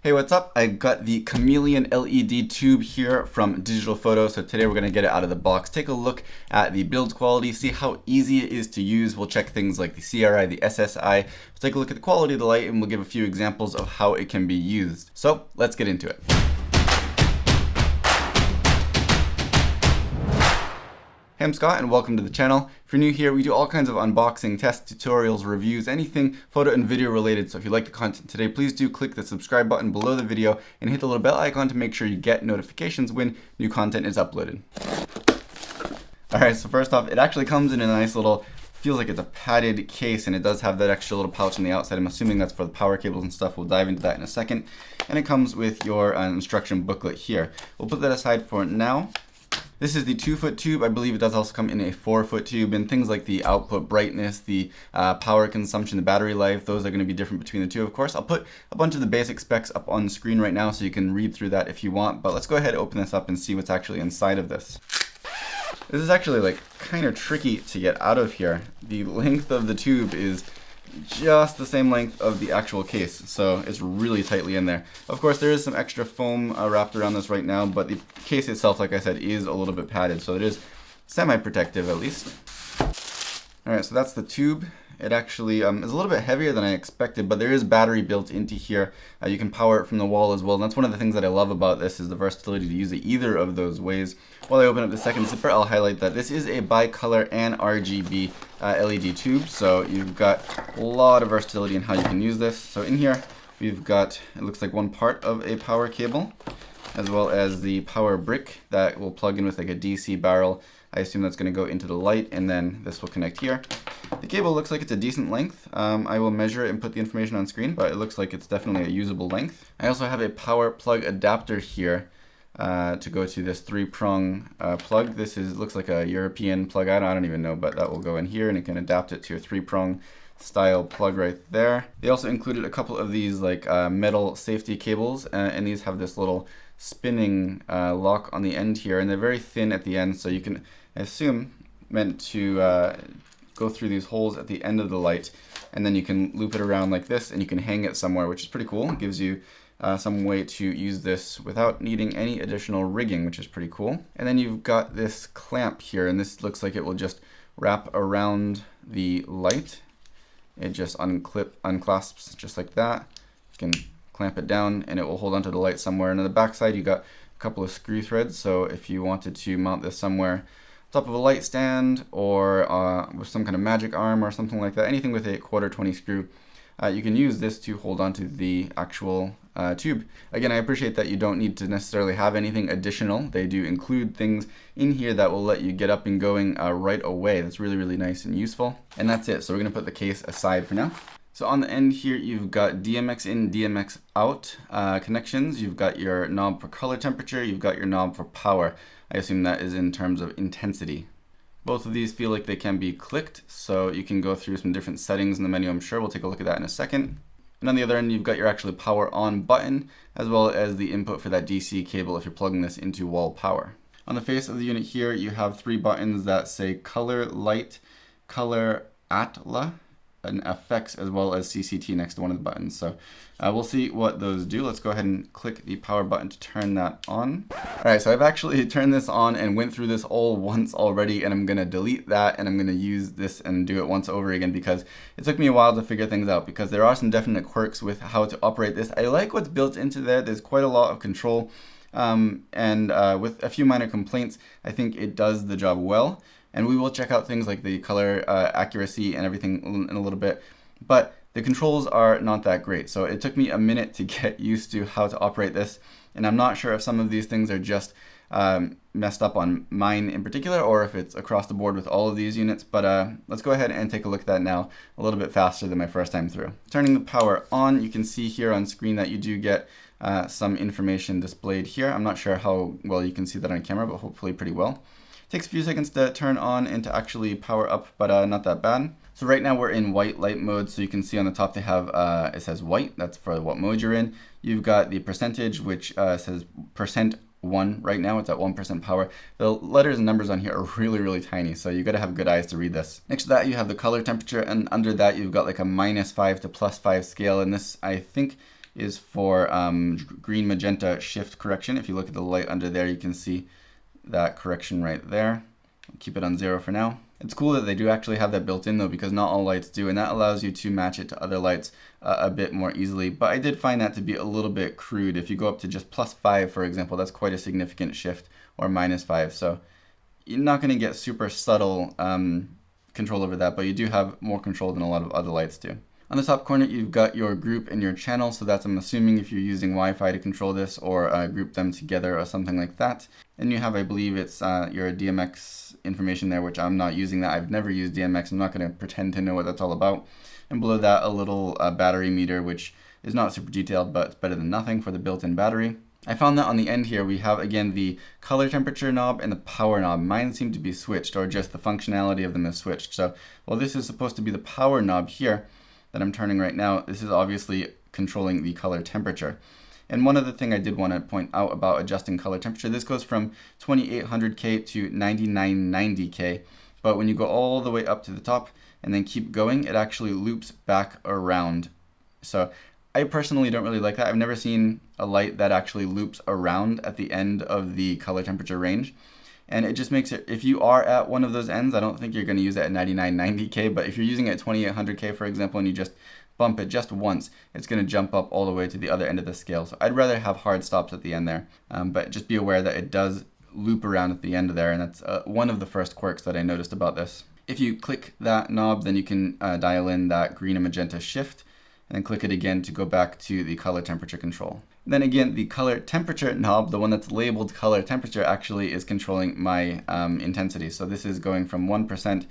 Hey, what's up? I got the Chameleon LED tube here from DigitalFoto. So today we're going to get it out of the box, take a look at the build quality, see how easy it is to use. We'll check things like the CRI, the SSI. We'll take a look at the quality of the light, and we'll give a few examples of how it can be used. So let's get into it. Hey, I'm Scott and welcome to the channel. If you're new here, we do all kinds of unboxing, tests, tutorials, reviews, anything photo and video related. So if you like the content today, please do click the subscribe button below the video and hit the little bell icon to make sure you get notifications when new content is uploaded. Alright, so first off, it actually comes in a nice little, feels like it's a padded case, and it does have that extra little pouch on the outside. I'm assuming that's for the power cables and stuff. We'll dive into that in a second. And it comes with your instruction booklet here. We'll put that aside for now. This is the 2-foot tube. I believe it does also come in a 4-foot tube, and things like the output brightness, the power consumption, the battery life, those are going to be different between the two, of course. I'll put a bunch of the basic specs up on the screen right now so you can read through that if you want, but let's go ahead and open this up and see what's actually inside of this. This is actually like kind of tricky to get out of here. The length of the tube is just the same length of the actual case, so it's really tightly in there. Of course, there is some extra foam wrapped around this right now, but the case itself, like I said, is a little bit padded, so it is semi-protective at least. Alright, so that's the tube. It actually is a little bit heavier than I expected, but there is battery built into here. You can power it from the wall as well, and that's one of the things that I love about this, is the versatility to use it either of those ways. While I open up the second zipper, I'll highlight that this is a bicolor and RGB LED tube, so you've got a lot of versatility in how you can use this. So in here, we've got, it looks like one part of a power cable, as well as the power brick that will plug in with like a DC barrel. I assume that's going to go into the light, and then this will connect here. The cable looks like it's a decent length. I will measure it and put the information on screen, but it looks like it's definitely a usable length. I also have a power plug adapter here to go to this 3-prong plug. This looks like a European plug. I don't even know, but that will go in here, and it can adapt it to your 3-prong style plug right there. They also included a couple of these like metal safety cables, and these have this little spinning lock on the end here, and they're very thin at the end, so you can, I assume, meant to go through these holes at the end of the light, and then you can loop it around like this, and you can hang it somewhere, which is pretty cool. It gives you some way to use this without needing any additional rigging, which is pretty cool. And then you've got this clamp here, and this looks like it will just wrap around the light. It just unclasps just like that. You can clamp it down, and it will hold onto the light somewhere. And on the back side, you got a couple of screw threads, so if you wanted to mount this somewhere top of a light stand, or with some kind of magic arm or something like that, anything with a 1/4 screw, you can use this to hold onto the actual tube. Again, I appreciate that you don't need to necessarily have anything additional. They do include things in here that will let you get up and going right away. That's really, really nice and useful. And that's it. So we're going to put the case aside for now. So on the end here, you've got DMX in, DMX out connections. You've got your knob for color temperature. You've got your knob for power. I assume that is in terms of intensity. Both of these feel like they can be clicked, so you can go through some different settings in the menu, I'm sure. We'll take a look at that in a second. And on the other end, you've got your actually power on button, as well as the input for that DC cable if you're plugging this into wall power. On the face of the unit here, you have 3 buttons that say color light, color atla, and effects, as well as CCT next to one of the buttons. So we'll see what those do. Let's go ahead and click the power button to turn that on. All right, so I've actually turned this on and went through this all once already, and I'm gonna delete that, and I'm gonna use this and do it once over again, because it took me a while to figure things out, because there are some definite quirks with how to operate this. I like what's built into there. There's quite a lot of control, and with a few minor complaints, I think it does the job well. And we will check out things like the color accuracy and everything in a little bit. But the controls are not that great. So it took me a minute to get used to how to operate this. And I'm not sure if some of these things are just messed up on mine in particular, or if it's across the board with all of these units. But let's go ahead and take a look at that now a little bit faster than my first time through. Turning the power on, you can see here on screen that you do get some information displayed here. I'm not sure how well you can see that on camera, but hopefully pretty well. Takes a few seconds to turn on and to actually power up, but not that bad. So right now we're in white light mode, so you can see on the top they have, it says white, that's for what mode you're in. You've got the percentage, which says %1 right now, it's at 1% power. The letters and numbers on here are really, really tiny, so you gotta have good eyes to read this. Next to that, you have the color temperature, and under that you've got like a -5 to +5 scale, and this, I think, is for green magenta shift correction. If you look at the light under there, you can see that correction right there. I'll keep it on 0 for now. It's cool that they do actually have that built in though, because not all lights do, and that allows you to match it to other lights a bit more easily. But I did find that to be a little bit crude. If you go up to just +5, for example, that's quite a significant shift, or -5. So you're not going to get super subtle control over that, but you do have more control than a lot of other lights do. On the top corner, you've got your group and your channel. So that's, I'm assuming, if you're using Wi-Fi to control this, or group them together or something like that. And you have, I believe it's your DMX information there, which I'm not using that. I've never used DMX. I'm not going to pretend to know what that's all about. And below that, a little battery meter, which is not super detailed, but it's better than nothing for the built-in battery. I found that on the end here, we have, again, the color temperature knob and the power knob. Mine seem to be switched, or just the functionality of them is switched. So while this is supposed to be the power knob here that I'm turning right now, this is obviously controlling the color temperature. And one other thing I did want to point out about adjusting color temperature, this goes from 2800K to 9990K, but when you go all the way up to the top and then keep going, it actually loops back around. So I personally don't really like that. I've never seen a light that actually loops around at the end of the color temperature range. And it just makes it, if you are at one of those ends, I don't think you're going to use it at 9990K, but if you're using it at 2800K, for example, and you just bump it just once, it's going to jump up all the way to the other end of the scale. So I'd rather have hard stops at the end there, but just be aware that it does loop around at the end there, and that's one of the first quirks that I noticed about this. If you click that knob, then you can dial in that green and magenta shift, and then click it again to go back to the color temperature control. And then again, the color temperature knob, the one that's labeled color temperature, actually is controlling my intensity. So this is going from 1%.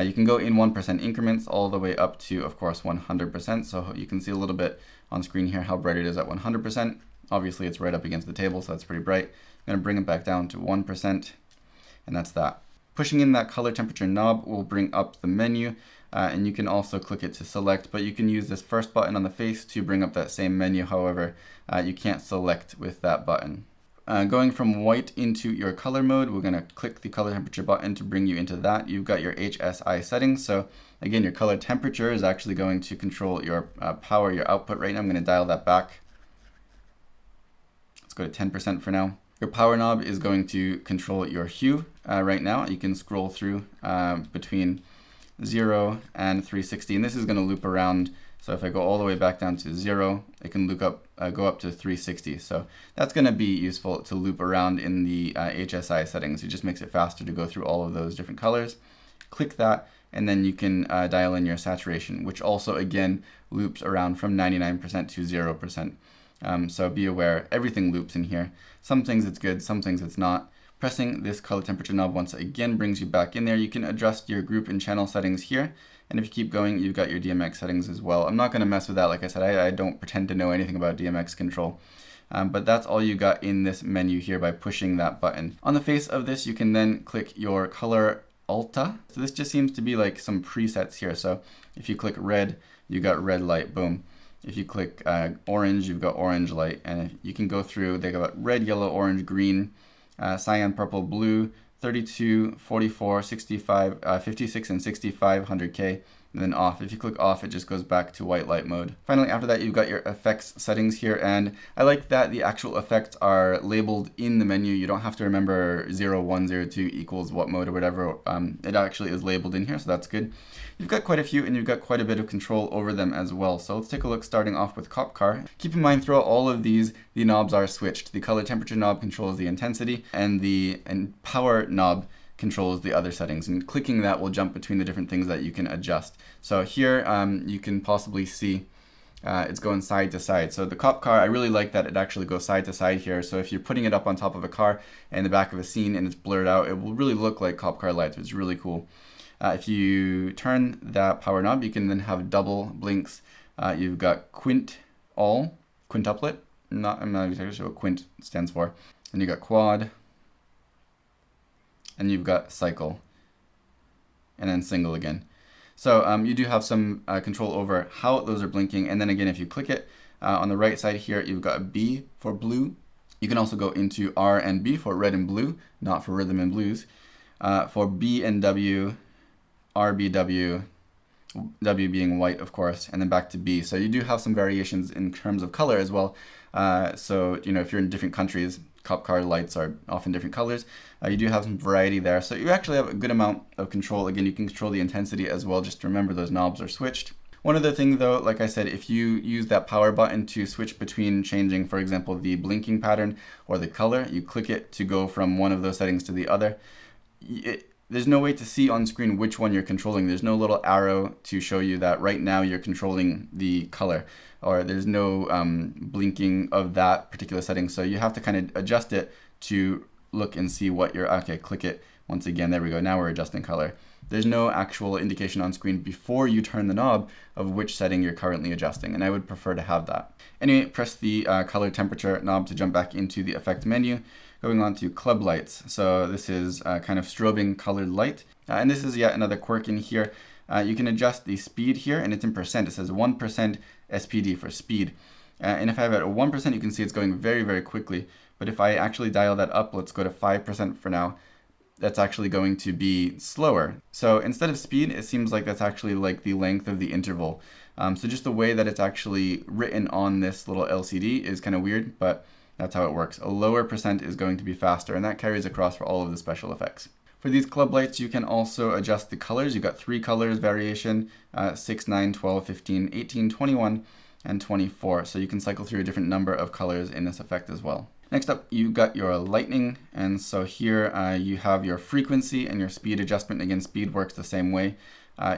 You can go in 1% increments all the way up to, of course, 100%. So you can see a little bit on screen here how bright it is at 100%. Obviously, it's right up against the table, so that's pretty bright. I'm going to bring it back down to 1%, and that's that. Pushing in that color temperature knob will bring up the menu, and you can also click it to select, but you can use this first button on the face to bring up that same menu. However, you can't select with that button. Going from white into your color mode, we're going to click the color temperature button to bring you into that. You've got your HSI settings. So again, your color temperature is actually going to control your power, your output. Right now, I'm going to dial that back. Let's go to 10% for now. Your power knob is going to control your hue. Right now, you can scroll through between 0 and 360, and this is going to loop around. So if I go all the way back down to 0, it can go up to 360. So that's going to be useful to loop around in the HSI settings. It just makes it faster to go through all of those different colors. Click that, and then you can dial in your saturation, which also, again, loops around from 99% to 0%. So be aware, everything loops in here. Some things it's good, some things it's not. Pressing this color temperature knob once again brings you back in there. You can adjust your group and channel settings here. And if you keep going, you've got your DMX settings as well. I'm not going to mess with that. Like I said, I don't pretend to know anything about DMX control. But that's all you got in this menu here by pushing that button. On the face of this, you can then click your color alta. So this just seems to be like some presets here. So if you click red, you got red light, boom. If you click orange, you've got orange light. And you can go through, they got red, yellow, orange, green, cyan, purple, blue, 32, 44, 65, 56, and 65, 100K, and then off. If you click off, it just goes back to white light mode. Finally, after that, you've got your effects settings here, and I like that the actual effects are labeled in the menu. You don't have to remember 0, 1, 0, 2 equals what mode or whatever. It actually is labeled in here, so that's good. You've got quite a few, and you've got quite a bit of control over them as well. So let's take a look, starting off with cop car. Keep in mind, throughout all of these, the knobs are switched. The color temperature knob controls the intensity, and the power knob controls the other settings, and clicking that will jump between the different things that you can adjust. So here you can possibly see it's going side to side. So the cop car, I really like that it actually goes side to side here. So if you're putting it up on top of a car in the back of a scene and it's blurred out, it will really look like cop car lights. It's really cool. If you turn that power knob, you can then have double blinks. You've got quintuplet. I'm not exactly sure what quint stands for. And you got quad, and you've got cycle, and then single again. So you do have some control over how those are blinking. And then again, if you click it on the right side here, you've got B for blue. You can also go into R and B for red and blue, not for rhythm and blues. For B and W, RBW, W being white, of course, and then back to B. So you do have some variations in terms of color as well. So, you know, if you're in different countries, cop car lights are often different colors. You do have some variety there. So you actually have a good amount of control. Again, you can control the intensity as well. Just remember those knobs are switched. One other thing though, like I said, if you use that power button to switch between changing, for example, the blinking pattern or the color, you click it to go from one of those settings to the other. There's no way to see on screen which one you're controlling. There's no little arrow to show you that right now you're controlling the color, or there's no blinking of that particular setting. So you have to kind of adjust it to look and see what you're, okay, click it once again. There we go. Now we're adjusting color. There's no actual indication on screen before you turn the knob of which setting you're currently adjusting, and I would prefer to have that. Anyway, press the color temperature knob to jump back into the effect menu. Going on to club lights. So this is kind of strobing colored light. And this is yet another quirk in here. You can adjust the speed here, and it's in percent. It says 1% SPD for speed. And if I have it at 1%, you can see it's going very, very quickly. But if I actually dial that up, let's go to 5% for now, that's actually going to be slower. So instead of speed, it seems like that's actually like the length of the interval. So just the way that it's actually written on this little LCD is kind of weird, but that's how it works. A lower percent is going to be faster, and that carries across for all of the special effects. For these club lights, you can also adjust the colors. You've got 3 colors variation, 6, 9, 12, 15, 18, 21, and 24. So you can cycle through a different number of colors in this effect as well. Next up, you got your lightning, and so here you have your frequency and your speed adjustment. Again, speed works the same way.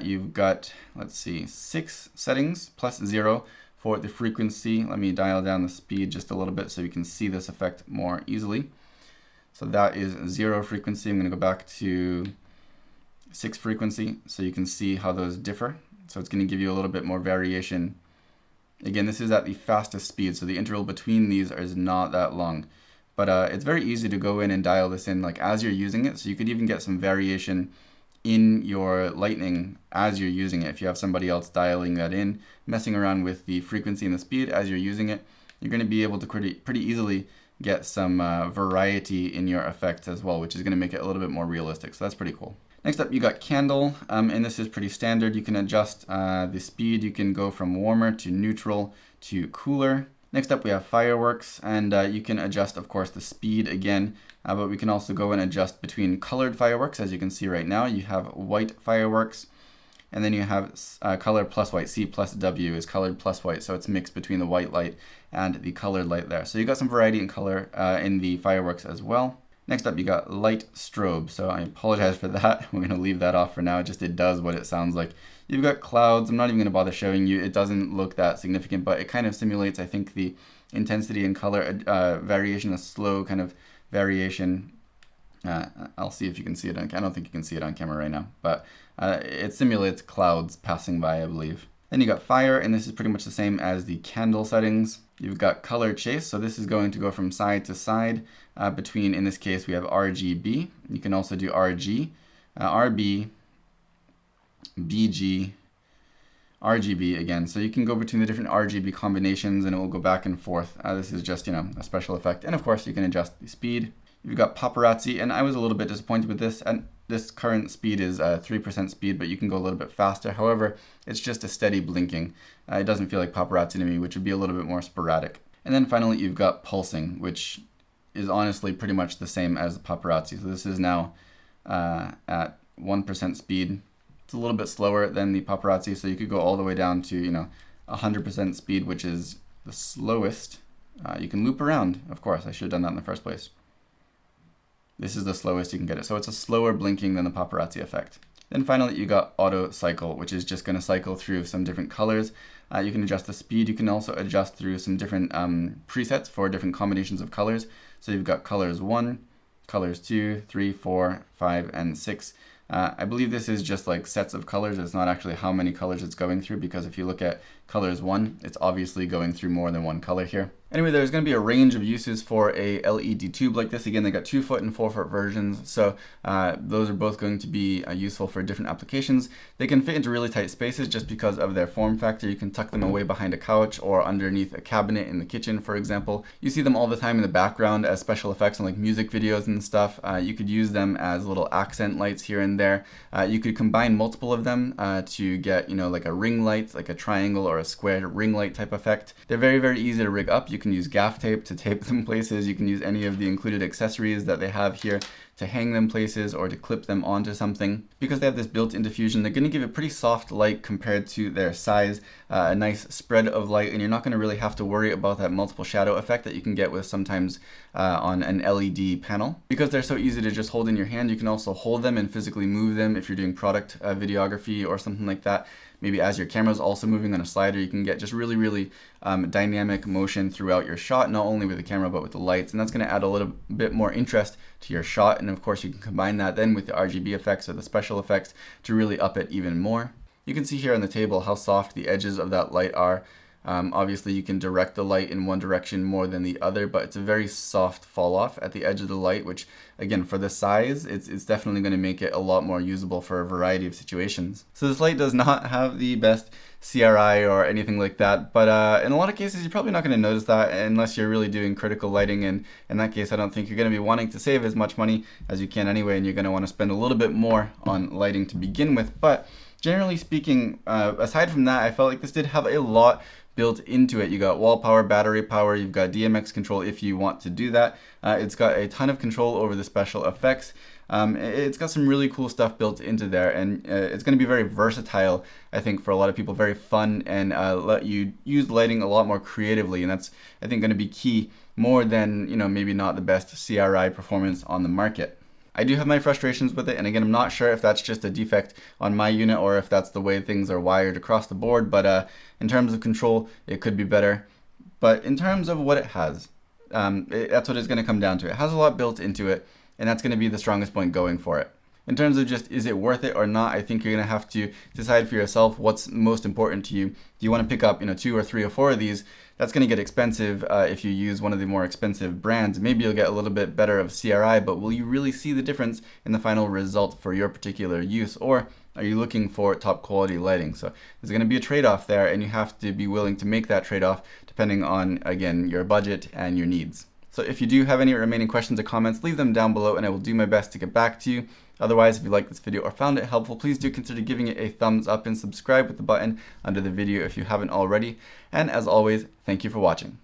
You've got, let's see, 6 settings plus 0 for the frequency. Let me dial down the speed just a little bit so you can see this effect more easily. So that is 0 frequency. I'm going to go back to 6 frequency so you can see how those differ. So it's going to give you a little bit more variation. Again, this is at the fastest speed, so the interval between these is not that long. But it's very easy to go in and dial this in like as you're using it, so you could even get some variation in your lightning as you're using it. If you have somebody else dialing that in, messing around with the frequency and the speed as you're using it, you're going to be able to pretty easily get some variety in your effects as well, which is going to make it a little bit more realistic. So that's pretty cool. Next up, you got candle, and this is pretty standard. You can adjust the speed. You can go from warmer to neutral to cooler. Next up, we have fireworks, and you can adjust, of course, the speed again, but we can also go and adjust between colored fireworks. As you can see right now, you have white fireworks, and then you have color plus white. C plus W is colored plus white, so it's mixed between the white light and the colored light there. So you got some variety in color in the fireworks as well. Next up, you got light strobe. So I apologize for that. We're going to leave that off for now. It does what it sounds like. You've got clouds. I'm not even going to bother showing you. It doesn't look that significant, but it kind of simulates, I think, the intensity and color variation, a slow kind of variation. I'll see if you can see it. I don't think you can see it on camera right now, but it simulates clouds passing by, I believe. Then you got fire, and this is pretty much the same as the candle settings. You've got color chase, so this is going to go from side to side between, in this case, we have RGB. You can also do RG, RB, BG, RGB again. So you can go between the different RGB combinations and it will go back and forth. This is just, a special effect. And of course, you can adjust the speed. You've got paparazzi, and I was a little bit disappointed with this. And this current speed is 3% speed, but you can go a little bit faster. However, it's just a steady blinking. It doesn't feel like paparazzi to me, which would be a little bit more sporadic. And then finally, you've got pulsing, which is honestly pretty much the same as the paparazzi. So this is now at 1% speed. It's a little bit slower than the paparazzi, so you could go all the way down to 100% speed, which is the slowest. You can loop around, of course. I should have done that in the first place. This is the slowest you can get it. So it's a slower blinking than the paparazzi effect. Then finally, you got auto cycle, which is just going to cycle through some different colors. You can adjust the speed. You can also adjust through some different presets for different combinations of colors. So you've got colors 1, colors 2, 3, 4, 5, and 6. I believe this is just like sets of colors. It's not actually how many colors it's going through, because if you look at colors 1, it's obviously going through more than one color here. Anyway, there's going to be a range of uses for a LED tube like this. Again, they got 2-foot and 4-foot versions, so those are both going to be useful for different applications. They can fit into really tight spaces just because of their form factor. You can tuck them away behind a couch or underneath a cabinet in the kitchen, for example. You see them all the time in the background as special effects on like music videos and stuff. You could use them as little accent lights here and there. You could combine multiple of them to get, like a ring light, like a triangle or a square ring light type effect. They're very, very easy to rig up. You can use gaff tape to tape them places. You can use any of the included accessories that they have here to hang them places or to clip them onto something. Because they have this built-in diffusion, they're going to give a pretty soft light compared to their size, a nice spread of light, and you're not going to really have to worry about that multiple shadow effect that you can get with sometimes on an LED panel. Because they're so easy to just hold in your hand, you can also hold them and physically move them if you're doing product videography or something like that. Maybe as your camera is also moving on a slider, you can get just really, really dynamic motion throughout your shot, not only with the camera, but with the lights. And that's going to add a little bit more interest to your shot. And of course, you can combine that then with the RGB effects or the special effects to really up it even more. You can see here on the table how soft the edges of that light are. Obviously, you can direct the light in one direction more than the other, but it's a very soft fall off at the edge of the light, which again, for the size, it's definitely going to make it a lot more usable for a variety of situations. So this light does not have the best CRI or anything like that, but in a lot of cases, you're probably not going to notice that unless you're really doing critical lighting. And in that case, I don't think you're going to be wanting to save as much money as you can anyway, and you're going to want to spend a little bit more on lighting to begin with. But generally speaking, aside from that, I felt like this did have a lot built into it. You got wall power, battery power, you've got DMX control if you want to do that. It's got a ton of control over the special effects. It's got some really cool stuff built into there, and it's going to be very versatile, I think, for a lot of people, very fun, and let you use lighting a lot more creatively, and that's, I think, going to be key more than, maybe not the best CRI performance on the market. I do have my frustrations with it, and again, I'm not sure if that's just a defect on my unit or if that's the way things are wired across the board, but in terms of control, it could be better. But in terms of what it has, that's what it's going to come down to. It has a lot built into it, and that's going to be the strongest point going for it. In terms of just, is it worth it or not, I think you're going to have to decide for yourself what's most important to you. Do you want to pick up, 2 or 3 or 4 of these? That's going to get expensive if you use one of the more expensive brands. Maybe you'll get a little bit better of CRI, but will you really see the difference in the final result for your particular use? Or are you looking for top quality lighting? So there's going to be a trade-off there, and you have to be willing to make that trade-off depending on, again, your budget and your needs. So if you do have any remaining questions or comments, leave them down below and I will do my best to get back to you. Otherwise, if you liked this video or found it helpful, please do consider giving it a thumbs up and subscribe with the button under the video if you haven't already. And as always, thank you for watching.